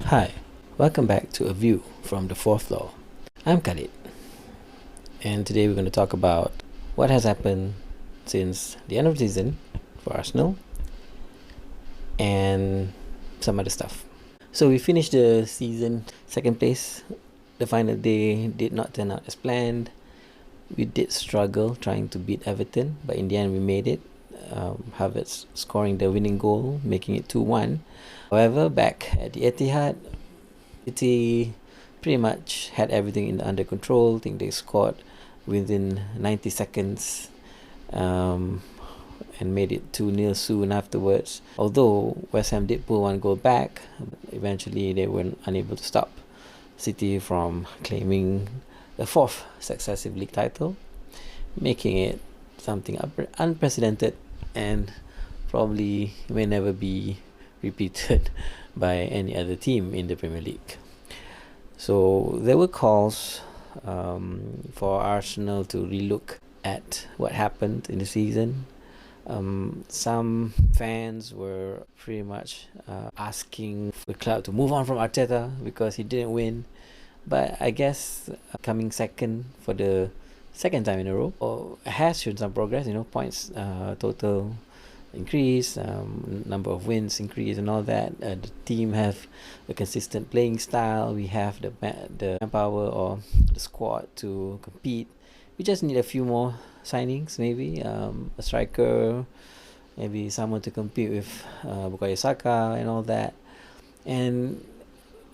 Hi, welcome back to A View from the Fourth Floor. I'm Khalid, and today we're going to talk about what has happened since the end of the season for Arsenal and some other stuff. So we finished the season second place. The final day did not turn out as planned. We did struggle trying to beat Everton, but in the end we made it. Havertz scoring the winning goal, making it 2-1. However, back at the Etihad, City pretty much had everything under control. I think they scored within 90 seconds and made it 2-0 soon afterwards. Although West Ham did pull one goal back, eventually they were unable to stop City from claiming the fourth successive league title, making it something unprecedented and probably may never be repeated by any other team in the Premier League. So there were calls for Arsenal to relook at what happened in the season. Some fans were pretty much asking the club to move on from Arteta because he didn't win. But I guess coming second for the second time in a row has shown some progress. Points total increase, number of wins increase, and all that. The team have a consistent playing style. We have the manpower or the squad to compete. We just need a few more signings, maybe a striker, maybe someone to compete with Bukayo Saka and all that. And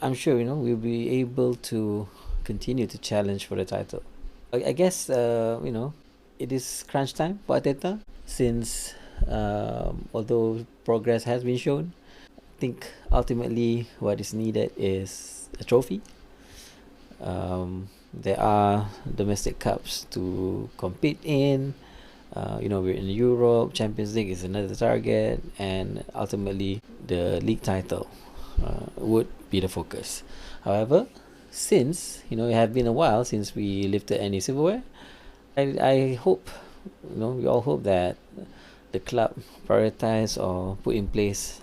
I'm sure we'll be able to continue to challenge for the title. I guess it is crunch time for Arteta since although progress has been shown. I think ultimately what is needed is a trophy. There are domestic cups to compete in. We're in Europe. Champions League is another target, and ultimately the league title would be the focus. However, since it had been a while since we lifted any silverware, I hope we all hope that the club prioritize or put in place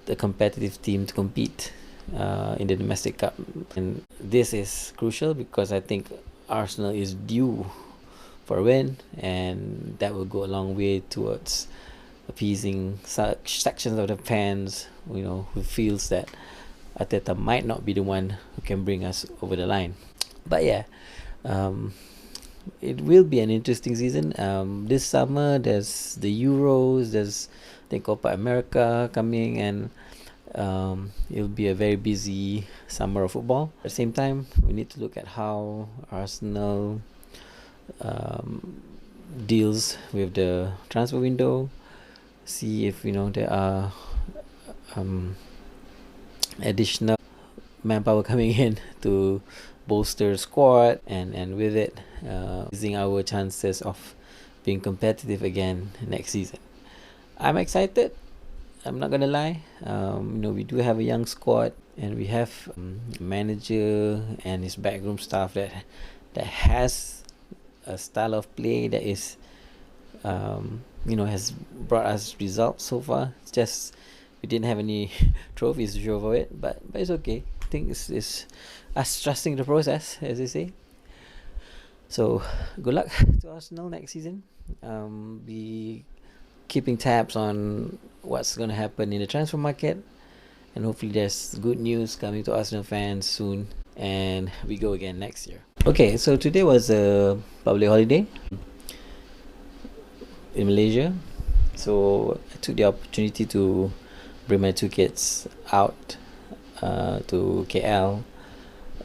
a competitive team to compete in the domestic cup. And this is crucial because I think Arsenal is due for a win, and that will go a long way towards appeasing sections of the fans who feels that Arteta might not be the one who can bring us over the line. But yeah, it will be an interesting season. This summer there's the Euros, there's the Copa America coming, and it'll be a very busy summer of football. At the same time, we need to look at how Arsenal deals with the transfer window, see if there are additional manpower coming in to bolster squad, and with it using our chances of being competitive again next season. I'm excited, I'm not gonna lie. We do have a young squad, and we have a manager and his backroom staff that has a style of play that is has brought us results so far. It's just we didn't have any trophies to show for it, but it's okay. I think it's us trusting the process, as they say. So good luck to Arsenal next season. Be keeping tabs on what's going to happen in the transfer market, and hopefully there's good news coming to Arsenal fans soon, and we go again next year. Okay, so today was a public holiday in Malaysia, so I took the opportunity to bring my two kids out to KL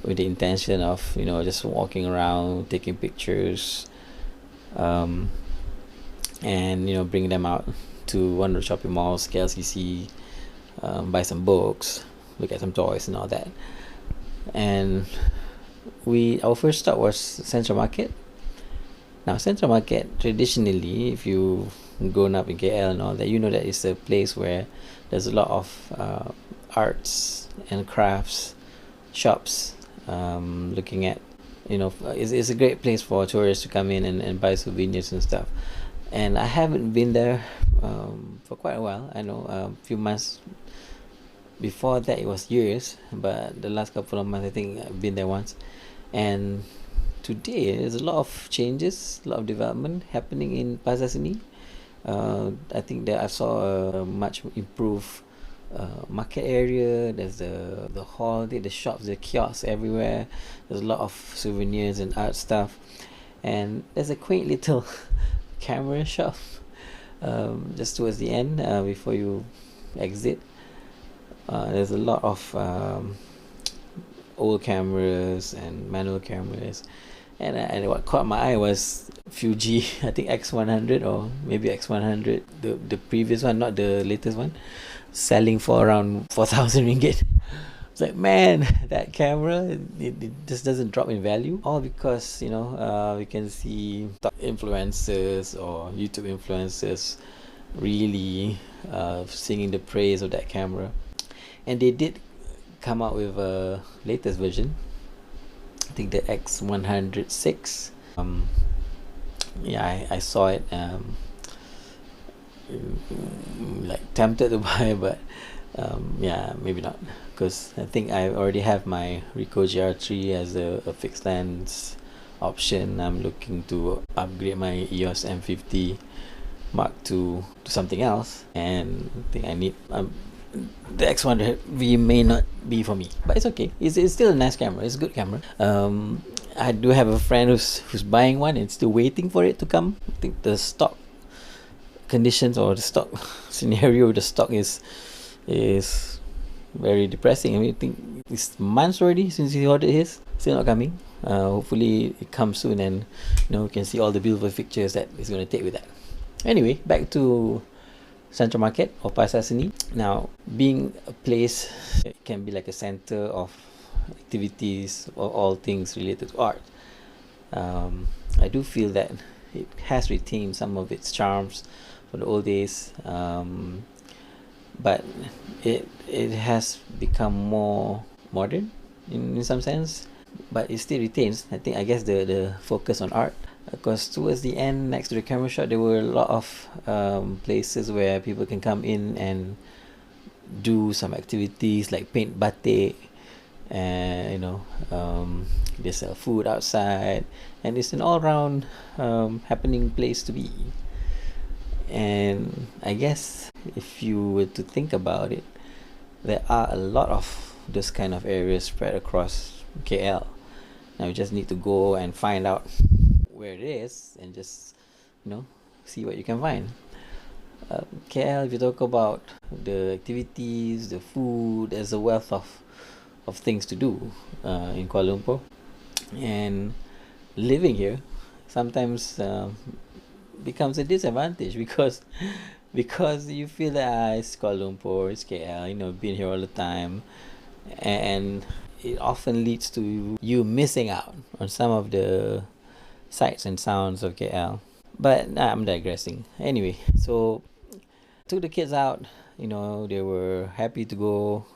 with the intention of just walking around, taking pictures, and bringing them out to one of the shopping malls, KLCC, buy some books, look at some toys and all that. And our first stop was Central Market. Now Central Market, traditionally, if you've grown up in KL and all that, that it's a place where there's a lot of arts and crafts shops. Looking at it's a great place for tourists to come in and buy souvenirs and stuff. And I haven't been there for quite a while. I know a few months Before that, it was years, but the last couple of months, I think I've been there once. And today, there's a lot of changes, a lot of development happening in Pasar Seni. I think that I saw a much improved market area. There's the hall, the shops, the kiosks everywhere. There's a lot of souvenirs and art stuff, and there's a quaint little camera shop just towards the end before you exit. There's a lot of old cameras and manual cameras, and what caught my eye was Fuji, I think X100 or maybe X100, the previous one, not the latest one, selling for around 4,000 ringgit. It's like, man, that camera, it just doesn't drop in value. All because, we can see top influencers or YouTube influencers really singing the praise of that camera. And they did come out with a latest version. I think the X106. I saw it. Like tempted to buy, but maybe not, because I think I already have my Ricoh GR3 as a fixed lens option. I'm looking to upgrade my EOS M50 Mark II to something else, and I think I need the X100V may not be for me, but it's okay. It's still a nice camera. It's a good camera. I do have a friend who's buying one and still waiting for it to come. I think the stock conditions or the stock scenario, the stock is very depressing. I mean, I think it's months already since he ordered his, still not coming. Hopefully it comes soon, and we can see all the beautiful pictures that it's going to take with that. Anyway, back to Central Market or Pasar Seni. Now, being a place, it can be like a center of activities or all things related to art. I do feel that it has retained some of its charms from the old days, but it has become more modern in some sense, but it still retains, I guess, the focus on art. Because towards the end, next to the camera shop, there were a lot of places where people can come in and do some activities like paint batik, and they sell food outside, and it's an all-round happening place to be. And I guess if you were to think about it, there are a lot of those kind of areas spread across KL. Now you just need to go and find out where it is and just see what you can find. KL, if you talk about the activities, the food, there's a wealth of things to do in Kuala Lumpur. And living here sometimes becomes a disadvantage because you feel that it's Kuala Lumpur, it's KL, been here all the time, and it often leads to you missing out on some of the sights and sounds of KL. But I'm digressing. Anyway, so took the kids out. They were happy to go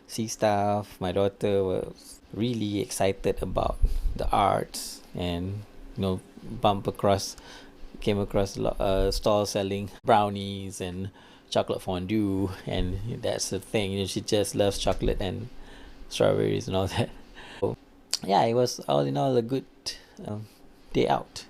see stuff. My daughter was really excited about the arts, and came across a lot stall selling brownies and chocolate fondue, and that's the thing. She just loves chocolate and strawberries and all that. So, yeah, it was all in all a good day out,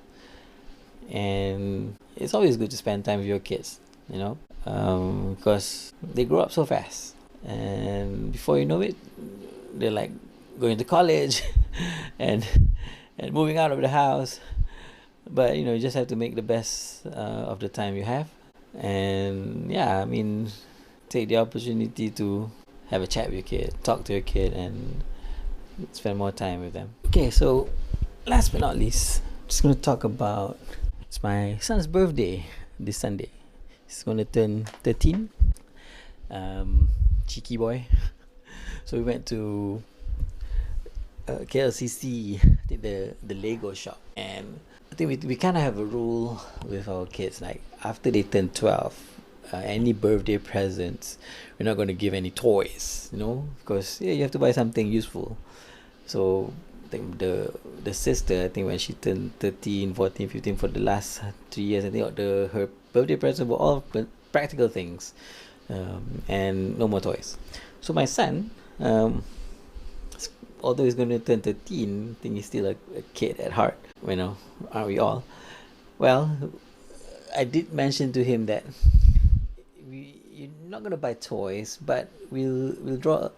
and it's always good to spend time with your kids, because they grow up so fast, and before you know it, they're like going to college and moving out of the house. But you just have to make the best of the time you have, and take the opportunity to have a chat with your kid, talk to your kid, and spend more time with them. Okay, so last but not least, I'm just going to talk about, it's my son's birthday this Sunday. He's going to turn 13. Cheeky boy. So we went to KLCC, I think the Lego shop, and I think we kind of have a rule with our kids, like after they turn 12, any birthday presents, we're not going to give any toys, because you have to buy something useful. So I think the sister, I think when she turned 13, 14, 15, for the last 3 years, I think her birthday presents were all practical things, and no more toys. So my son, although he's going to turn 13, I think he's still a kid at heart, aren't we all? Well, I did mention to him that you're not gonna buy toys, but we'll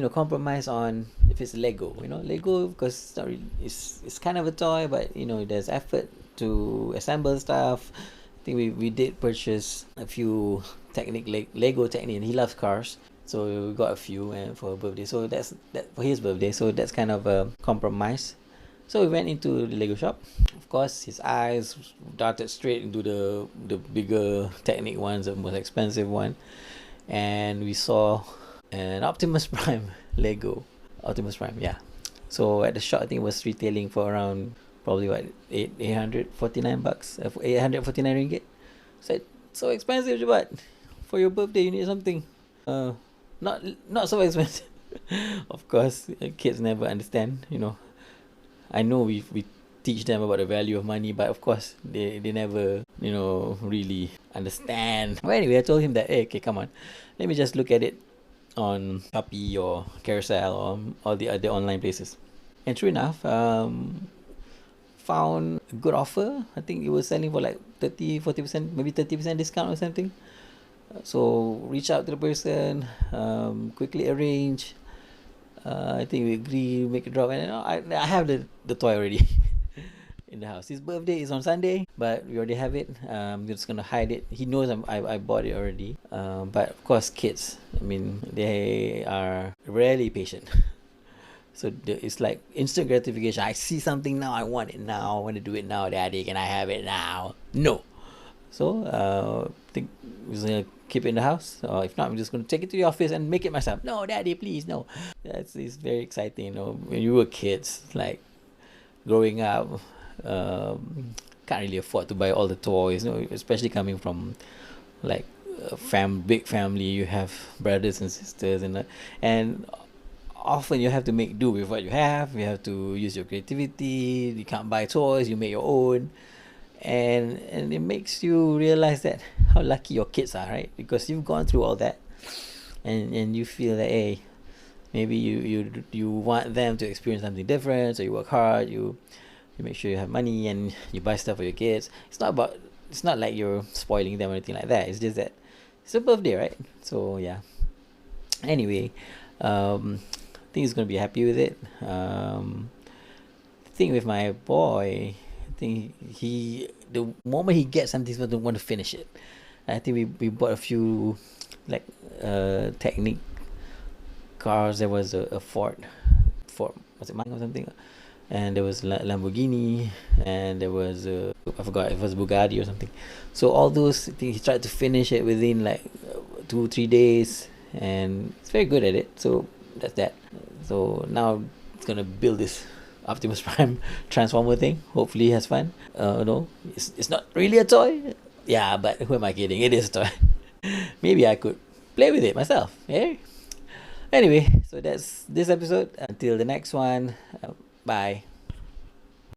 compromise on if it's Lego. Lego, because it's kind of a toy, but there's effort to assemble stuff. I think we did purchase a few Lego Technic, and he loves cars, so we got a few and for a birthday. So that's that for his birthday. So that's kind of a compromise. So we went into the Lego shop. Of course, his eyes darted straight into the bigger Technic ones, the most expensive one, and we saw an Optimus Prime Lego. Optimus Prime, yeah. So at the shop, I think it was retailing for around probably what 849 bucks, 849 ringgit. Said so expensive, but for your birthday you need something. Not not so expensive. Of course, kids never understand. I know we teach them about the value of money, but of course they never really understand. Well, anyway, I told him that, hey, okay, come on, let me just look at it on Shopee or Carousel or all the other online places. And true enough, found a good offer. I think it was selling for like 30-40%, maybe 30% discount or something. So reach out to the person, quickly arrange. I think we agree, make a drop, and I have the toy already in the house. His birthday is on Sunday, but we already have it. I'm just gonna hide it. He knows I bought it already. But of course, kids, I mean, they are rarely patient. So it's like instant gratification. I see something now, I want it now. I want to do it now, Daddy. Can I have it now? No. So I think we're gonna keep it in the house. Or if not, I'm just gonna take it to the office and make it myself. No, Daddy, please, no. It's very exciting. When you were kids, like growing up, can't really afford to buy all the toys. Especially coming from like a big family. You have brothers and sisters, and often you have to make do with what you have. You have to use your creativity. You can't buy toys. You make your own, and it makes you realize that how lucky your kids are, right? Because you've gone through all that, and you feel that, hey, maybe you want them to experience something different, so you work hard. You make sure you have money and you buy stuff for your kids. It's not like you're spoiling them or anything like that. It's just that it's a birthday, right? So yeah. Anyway, I think he's gonna be happy with it. The thing with my boy, I think the moment he gets something, he's gonna want to finish it. I think we bought a few like Technic cars. There was a Ford, was it Mustang or something, and there was Lamborghini, and there was I forgot if it was Bugatti or something. So all those, I think he tried to finish it within like 2-3 days, and it's very good at it. So that's that. So now it's gonna build this Optimus Prime Transformer thing. Hopefully he has fun. No, it's not really a toy. Yeah, but who am I kidding? It is a toy. Maybe I could play with it myself. Yeah. Anyway, so that's this episode. Until the next one. Bye.